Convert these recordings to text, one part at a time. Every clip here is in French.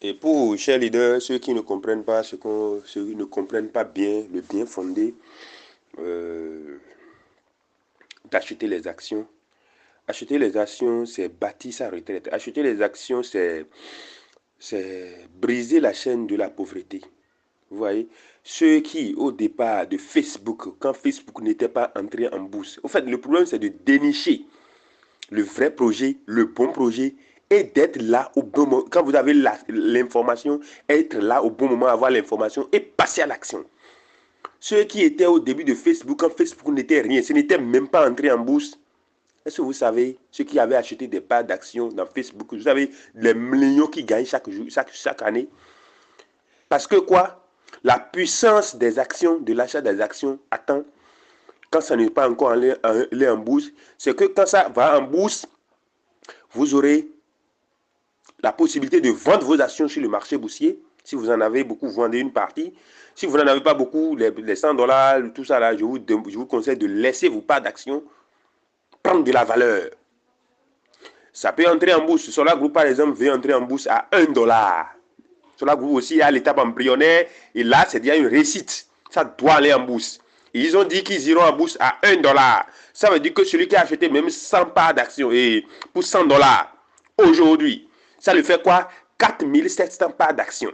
Et pour chers leaders, ceux qui ne comprennent pas ceux qui ne comprennent pas bien le bien fondé d'acheter les actions. Acheter les actions, c'est bâtir sa retraite. Acheter les actions, c'est briser la chaîne de la pauvreté. Vous voyez, ceux qui, au départ de Facebook, quand Facebook n'était pas entré en bourse, en fait, le problème, c'est de dénicher le vrai projet, le bon projet, et d'être là au bon moment. Quand vous avez l'information, être là au bon moment, avoir l'information et passer à l'action. Ceux qui étaient au début de Facebook, quand Facebook n'était rien, ce n'était même pas entré en bourse. Est-ce que vous savez, ceux qui avaient acheté des parts d'actions dans Facebook, vous savez, les millions qui gagnent chaque année? Parce que quoi? La puissance des actions, de l'achat des actions, attend, quand ça n'est pas encore allé en bourse, c'est que quand ça va en bourse, vous aurez la possibilité de vendre vos actions sur le marché boursier. Si vous en avez beaucoup, vous vendez une partie. Si vous n'en avez pas beaucoup, les 100 $, tout ça là, je vous conseille de laisser vos parts d'actions prendre de la valeur. Ça peut entrer en bourse. Solar Group, par exemple, veut entrer en bourse à 1 $. Solar Group aussi à l'étape embryonnaire. Et là, c'est déjà une réussite. Ça doit aller en bourse. Et ils ont dit qu'ils iront en bourse à 1 $. Ça veut dire que celui qui a acheté même 100 parts d'actions et pour 100 $ aujourd'hui, ça lui fait quoi? 4700 parts d'actions.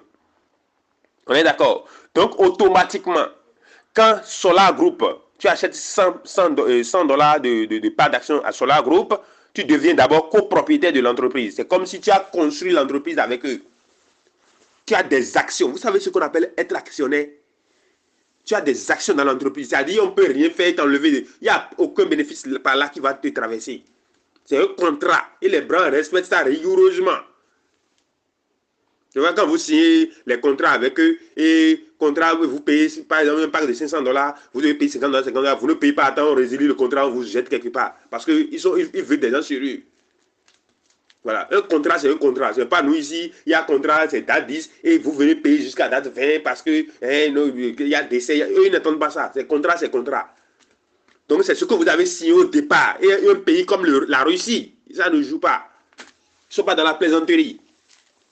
On est d'accord? Donc, automatiquement, quand Solar Group, tu achètes 100 $, de parts d'action à Solar Group, tu deviens d'abord copropriétaire de l'entreprise. C'est comme si tu as construit l'entreprise avec eux. Tu as des actions. Vous savez ce qu'on appelle être actionnaire? Tu as des actions dans l'entreprise. C'est-à-dire, on ne peut rien faire, t'enlever. Il n'y a aucun bénéfice par là qui va te traverser. C'est un contrat. Et les branches respectent ça rigoureusement. Tu vois, quand vous signez les contrats avec eux, et contrat, vous payez, par exemple, un pack de 500 $, vous devez payer 50 $, 50 $, vous ne payez pas, attends, on résilie le contrat, on vous jette quelque part. Parce qu'ils veulent des gens sérieux. Voilà, un contrat, c'est un contrat. C'est pas nous ici, il y a un contrat, c'est date 10, et vous venez payer jusqu'à date 20 parce que il y a décès. Eux, ils n'attendent pas ça. C'est contrat, c'est contrat. Donc, c'est ce que vous avez signé au départ. Et un pays comme la Russie, ça ne joue pas. Ils ne sont pas dans la plaisanterie.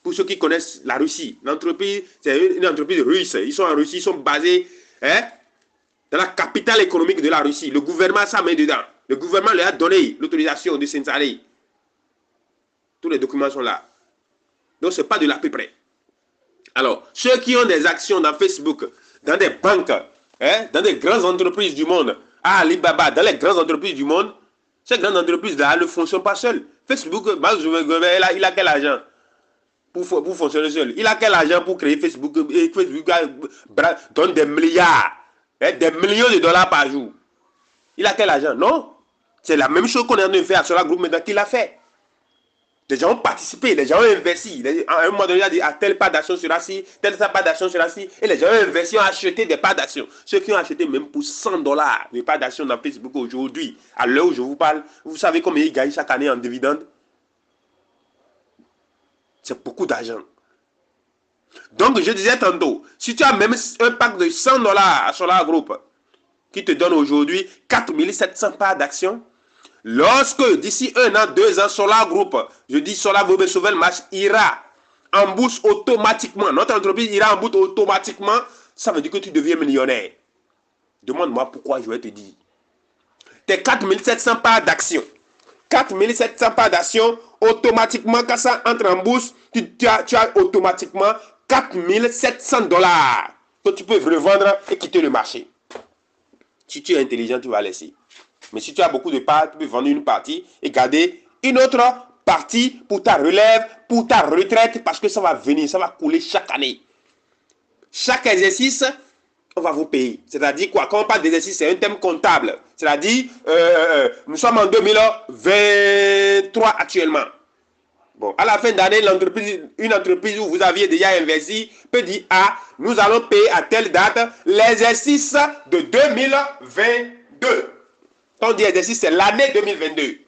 Pour ceux qui connaissent la Russie, l'entreprise, c'est une entreprise russe. Ils sont en Russie, ils sont basés dans la capitale économique de la Russie. Le gouvernement a sa main dedans. Le gouvernement leur a donné l'autorisation de s'installer. Tous les documents sont là. Donc, ce n'est pas de la peu près. Alors, ceux qui ont des actions dans Facebook, dans des banques, dans des grandes entreprises du monde, à Alibaba, dans les grandes entreprises du monde, ces grandes entreprises-là ne fonctionnent pas seules. Facebook, il a quel argent pour fonctionner seul? Il a quel argent pour créer Facebook? Et Facebook donne des milliards, des millions de $, par jour. Il a quel argent? Non. C'est la même chose qu'on est en train de faire à Solar Group maintenant qu'il a fait. Les gens ont participé, les gens ont investi. À un moment donné, il a dit, telle part d'action sera-ci, telle part d'action sera-ci. Et les gens ont investi, ont acheté des parts d'action. Ceux qui ont acheté même pour 100 $ de parts d'action dans Facebook aujourd'hui, à l'heure où je vous parle, vous savez combien ils gagnent chaque année en dividendes? C'est beaucoup d'argent. Donc, je disais tantôt, si tu as même un pack de 100 $ à Solar Group, qui te donne aujourd'hui 4700 parts d'action, lorsque d'ici 1 an, 2 ans, Solar Group, je dis Solar Group et Sauvel Match ira en bourse automatiquement, notre entreprise ira en bourse automatiquement, ça veut dire que tu deviens millionnaire. Demande-moi pourquoi, je vais te dire. Tes 4700 parts d'action, 4700 parts d'action, automatiquement, quand ça entre en bourse, tu as automatiquement 4700 $ que tu peux revendre et quitter le marché. Si tu es intelligent, tu vas laisser. Mais si tu as beaucoup de parts, tu peux vendre une partie et garder une autre partie pour ta relève, pour ta retraite, parce que ça va venir, ça va couler chaque année. Chaque exercice, on va vous payer. C'est-à-dire quoi? Quand on parle d'exercice, c'est un thème comptable. C'est-à-dire, nous sommes en 2023 actuellement. Bon, à la fin d'année, une entreprise où vous aviez déjà investi peut dire, nous allons payer à telle date l'exercice de 2022. Quand on dit exercice, c'est l'année 2022.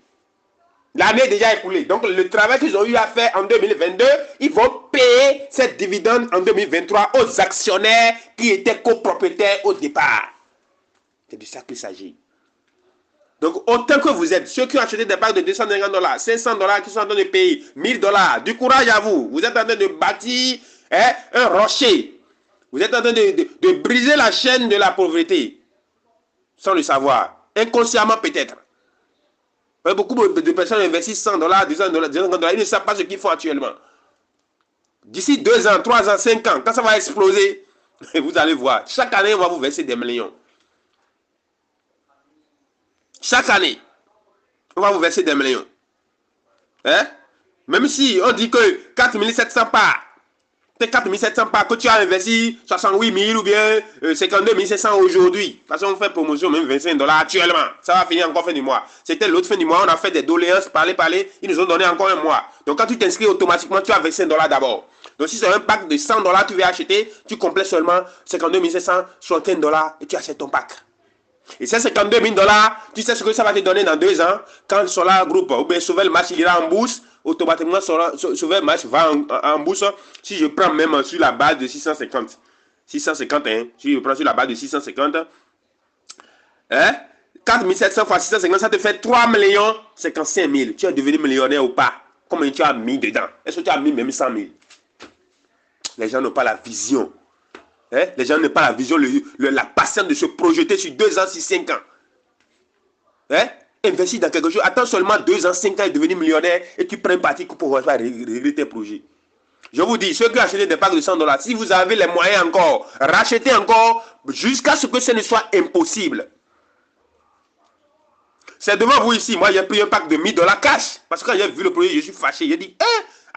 L'année est déjà écoulée. Donc, le travail qu'ils ont eu à faire en 2022, ils vont payer cette dividende en 2023 aux actionnaires qui étaient copropriétaires au départ. C'est de ça qu'il s'agit. Donc, autant que vous êtes, ceux qui ont acheté des packs de $250, $500 qui sont en train de payer $1000, du courage à vous. Vous êtes en train de bâtir un rocher. Vous êtes en train de briser la chaîne de la pauvreté. Sans le savoir. Inconsciemment peut-être. Beaucoup de personnes investissent $100, $200, $250. Ils ne savent pas ce qu'ils font actuellement. D'ici 2 ans, 3 ans, 5 ans, quand ça va exploser, vous allez voir. Chaque année, on va vous verser des millions. Chaque année, on va vous verser des millions. Hein? Même si on dit que 4700 parts, 4700 parts que tu as investi 68 000 ou bien 52 500 aujourd'hui. De toute façon, on fait promotion même $25 actuellement. Ça va finir encore fin du mois. C'était l'autre fin du mois, on a fait des doléances, parler. Ils nous ont donné encore un mois. Donc quand tu t'inscris automatiquement, tu as $25 d'abord. Donc si c'est un pack de $100 tu veux acheter, tu complètes seulement 52 500, $61 et tu achètes ton pack. Et ces $52 000, tu sais ce que ça va te donner dans 2 ans. Quand Solar Group ou bien Sauvel Match ira en bourse, automatiquement Sauvel Match va en bourse. Si je prends même sur la base de 650, hein, si je prends sur la base de 650, hein, 4700 fois 650, ça te fait 3 55 000. Tu es devenu millionnaire ou pas? Combien tu as mis dedans? Est-ce que tu as mis même 100 000? Les gens n'ont pas la vision. Hein? Les gens n'ont pas la vision, la patience de se projeter sur 2 ans, 6, 5 ans. Hein? Investir dans quelque chose. Attends seulement 2 ans, 5 ans et devenir millionnaire et tu prends un parti pour régler tes projets. Je vous dis, ceux qui achètent des packs de $100, si vous avez les moyens encore, rachetez encore jusqu'à ce que ce ne soit impossible. C'est devant vous ici. Moi, j'ai pris un pack de $1000 cash. Parce que quand j'ai vu le projet, je suis fâché. J'ai dit,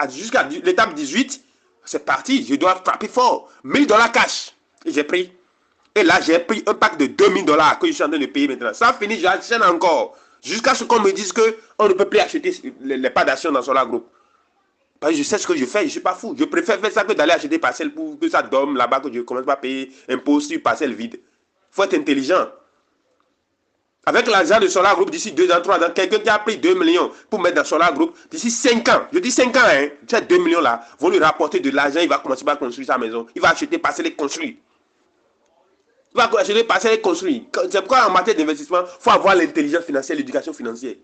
jusqu'à l'étape 18, c'est parti, je dois frapper fort. $1000 cash. Et j'ai pris. Et là, j'ai pris un pack de $2000 que je suis en train de payer maintenant. Ça finit, j'achète encore. Jusqu'à ce qu'on me dise qu'on ne peut plus acheter les parts d'action dans Solar Group. Parce que je sais ce que je fais, je ne suis pas fou. Je préfère faire ça que d'aller acheter des parcelles pour que ça dorme là-bas, que je ne commence pas à payer impôt sur parcelles vides. Il faut être intelligent. Avec l'argent de Solar Group, d'ici 2 ans, 3 ans, quelqu'un qui a pris 2 millions pour mettre dans Solar Group, d'ici 5 ans, je dis 5 ans, hein, ces 2 millions là vont lui rapporter de l'argent, il va commencer par construire sa maison. Il va acheter parcelles et construire. Il va acheter parcelles et construire. C'est pourquoi en matière d'investissement, il faut avoir l'intelligence financière, l'éducation financière.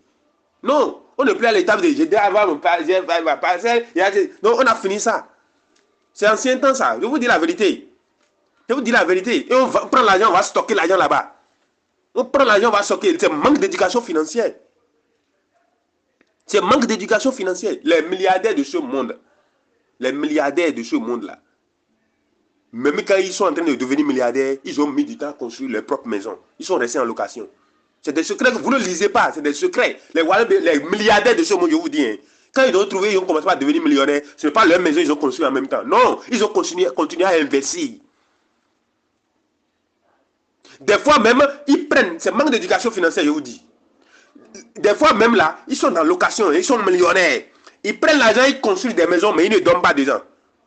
Non, on n'est plus à l'étape de j'ai avoir mon parcelle. Non, on a fini ça. C'est ancien temps ça. Je vous dis la vérité. Je vous dis la vérité. Et on prend l'argent, on va stocker l'argent là-bas. On prend l'argent, on va stocker. C'est manque d'éducation financière. C'est manque d'éducation financière. Les milliardaires de ce monde, là, même quand ils sont en train de devenir milliardaires, ils ont mis du temps à construire leur propre maison. Ils sont restés en location. C'est des secrets que vous ne lisez pas, c'est des secrets. Les milliardaires de ce monde, je vous dis, hein, quand ils ont trouvé, ils ont commencé à devenir millionnaires, ce n'est pas leur maison, ils ont construit en même temps. Non, ils ont continué à investir. Des fois même, ils prennent, c'est manque d'éducation financière, je vous dis. Des fois même là, ils sont dans location, ils sont millionnaires. Ils prennent l'argent, ils construisent des maisons, mais ils ne dorment pas dedans.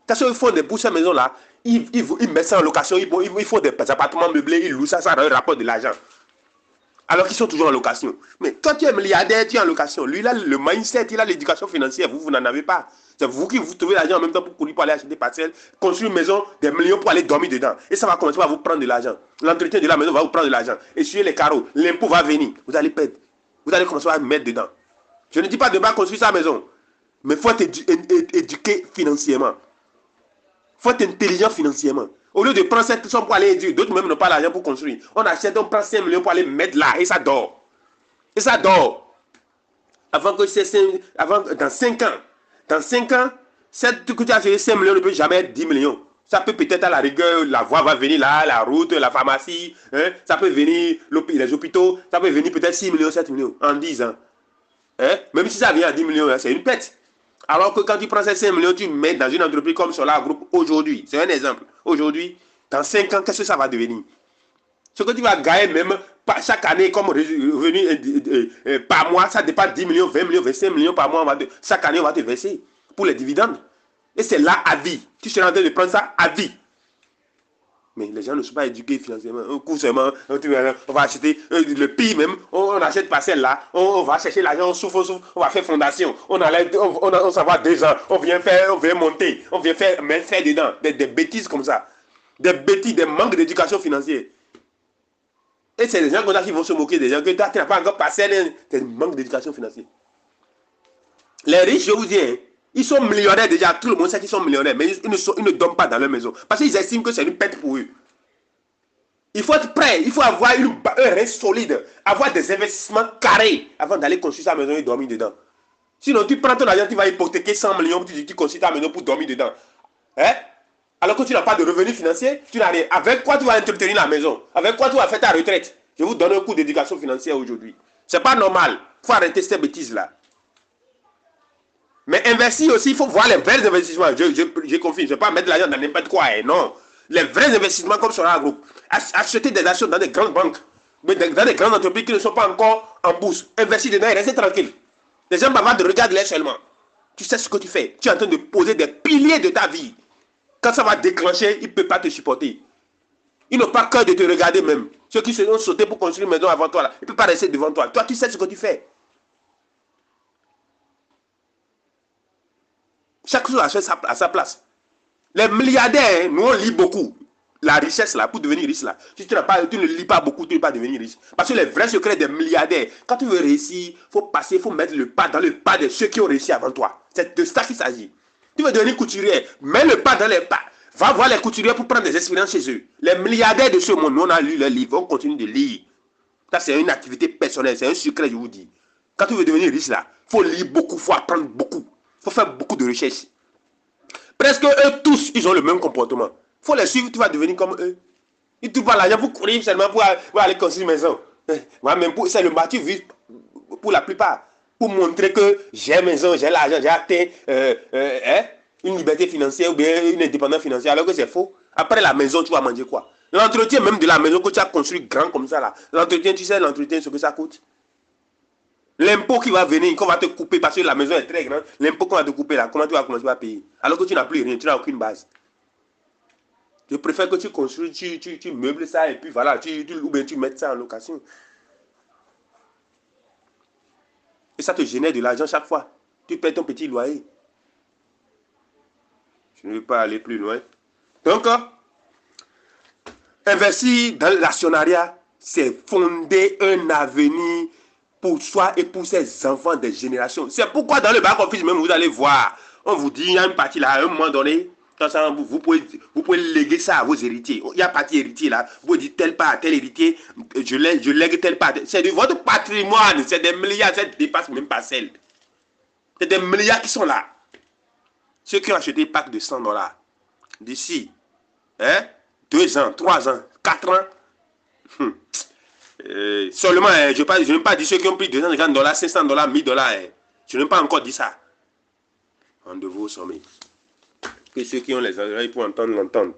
Quand ils font pour ces maisons-là, ils mettent ça en location, ils font des appartements meublés, ils louent ça, ça rapporte de l'argent. Alors qu'ils sont toujours en location. Mais toi, tu es milliardaire, tu es en location. Lui, il a le mindset, il a l'éducation financière. Vous n'en avez pas. C'est vous qui vous trouvez l'argent en même temps pour aller acheter des parcelles, construire une maison, des millions pour aller dormir dedans. Et ça va commencer à vous prendre de l'argent. L'entretien de la maison va vous prendre de l'argent. Essuyer les carreaux, l'impôt va venir. Vous allez perdre. Vous allez commencer à mettre dedans. Je ne dis pas de pas construire sa maison. Mais il faut être éduqué financièrement. Il faut être intelligent financièrement. Au lieu de prendre cette somme pour aller éduquer, d'autres même n'ont pas l'argent pour construire. On achète, on prend 5 millions pour aller mettre là et ça dort. Et ça dort. Avant que dans 5 ans, cette que tu as acheté 5 millions ne peut jamais être 10 millions. Ça peut peut-être à la rigueur, la voie va venir là, la route, la pharmacie, hein? Ça peut venir les hôpitaux, ça peut venir peut-être 6 millions, 7 millions en 10 ans. Hein? Même si ça vient à 10 millions, hein, c'est une pète. Alors que quand tu prends ces 5 millions, tu mets dans une entreprise comme Solar Group aujourd'hui. C'est un exemple. Aujourd'hui, dans 5 ans, qu'est-ce que ça va devenir? Ce que tu vas gagner même chaque année comme revenu par mois, ça dépasse 10 millions, 20 millions, 25 millions par mois. Chaque année, on va te verser pour les dividendes. Et c'est là à vie. Tu seras en train de prendre ça à vie. Mais les gens ne sont pas éduqués financièrement. Un coup seulement, on va acheter le pire même, on achète parcelle là, on va chercher l'argent, on souffre, on va faire fondation. On s'en va 2 ans, on vient monter, on vient faire dedans. Des bêtises comme ça. Des bêtises, des manques d'éducation financière. Et c'est des gens comme ça qui vont se moquer des gens que toi, tu n'as pas encore passé, c'est un manque d'éducation financière. Les riches, je vous dis, hein, ils sont millionnaires déjà, tout le monde sait qu'ils sont millionnaires, mais ils ne dorment pas dans leur maison. Parce qu'ils estiment que c'est une pète pour eux. Il faut être prêt, il faut avoir un reste solide, avoir des investissements carrés avant d'aller construire sa maison et dormir dedans. Sinon, tu prends ton argent, tu vas hypothéquer 100 millions, tu construis ta maison pour dormir dedans. Hein? Alors que tu n'as pas de revenus financiers, tu n'as rien. Avec quoi tu vas entretenir la maison? Avec quoi tu vas faire ta retraite? Je vous donne un cours d'éducation financière aujourd'hui. C'est pas normal. Il faut arrêter ces bêtises-là. Mais investir aussi, il faut voir les vrais investissements. Je confie, je ne vais pas mettre l'argent dans n'importe quoi. Hein, non. Les vrais investissements comme Solara Group. Acheter des actions dans des grandes banques, mais dans des grandes entreprises qui ne sont pas encore en bourse. Investir dedans et rester tranquille. Les gens bavards de regarder seulement. Tu sais ce que tu fais. Tu es en train de poser des piliers de ta vie. Quand ça va déclencher, ils ne peuvent pas te supporter. Ils n'ont pas cœur de te regarder même. Ceux qui se sont sautés pour construire une maison avant toi, là, ils ne peuvent pas rester devant toi. Toi, tu sais ce que tu fais. Chaque chose a sa place. Les milliardaires, nous on lit beaucoup. La richesse là, pour devenir riche là. Si tu ne lis pas beaucoup, tu ne peux pas devenir riche. Parce que les vrais secrets des milliardaires, quand tu veux réussir, il faut mettre le pas dans le pas de ceux qui ont réussi avant toi. C'est de ça qu'il s'agit. Tu veux devenir couturier, mets le pas dans les pas. Va voir les couturiers pour prendre des expériences chez eux. Les milliardaires de ce monde, nous on a lu leurs livres, on continue de lire. Ça c'est une activité personnelle, c'est un secret, je vous dis. Quand tu veux devenir riche là, il faut lire beaucoup, il faut apprendre beaucoup. Il faut faire beaucoup de recherches. Presque eux tous, ils ont le même comportement. Il faut les suivre, tu vas devenir comme eux. Ils ne trouvent pas l'argent pour courir seulement pour aller construire une maison. C'est le martyr vif pour la plupart. Pour montrer que j'ai maison, j'ai l'argent, j'ai atteint une liberté financière ou bien une indépendance financière, alors que c'est faux. Après la maison, tu vas manger quoi? L'entretien même de la maison que tu as construit grand comme ça là. L'entretien, tu sais l'entretien, ce que ça coûte. L'impôt qui va venir, qu'on va te couper parce que la maison est très grande, l'impôt qu'on va te couper là, comment tu vas commencer à payer? Alors que tu n'as plus rien, tu n'as aucune base. Je préfère que tu construis, tu meubles ça et puis voilà, ou bien tu mets ça en location. Et ça te génère de l'argent chaque fois. Tu paies ton petit loyer. Je ne veux pas aller plus loin. Donc, investir dans l'actionnariat, c'est fonder un avenir pour soi et pour ses enfants des générations. C'est pourquoi dans le back-office même, vous allez voir, on vous dit, il y a une partie là, à un moment donné, vous pouvez léguer ça à vos héritiers. Il y a partie héritier là, vous pouvez dire tel part à tel héritier, je lègue tel part. C'est de votre patrimoine, c'est des milliards, ça ne dépasse même pas celle. C'est des milliards qui sont là. Ceux qui ont acheté un pack de $100, d'ici 2 ans, 3 ans, 4 ans, seulement, je n'ai pas dit ceux qui ont pris $250, $500, $1000. Je n'ai pas encore dit ça. On devrait au sommet. Que ceux qui ont les oreilles pour entendre l'entendre.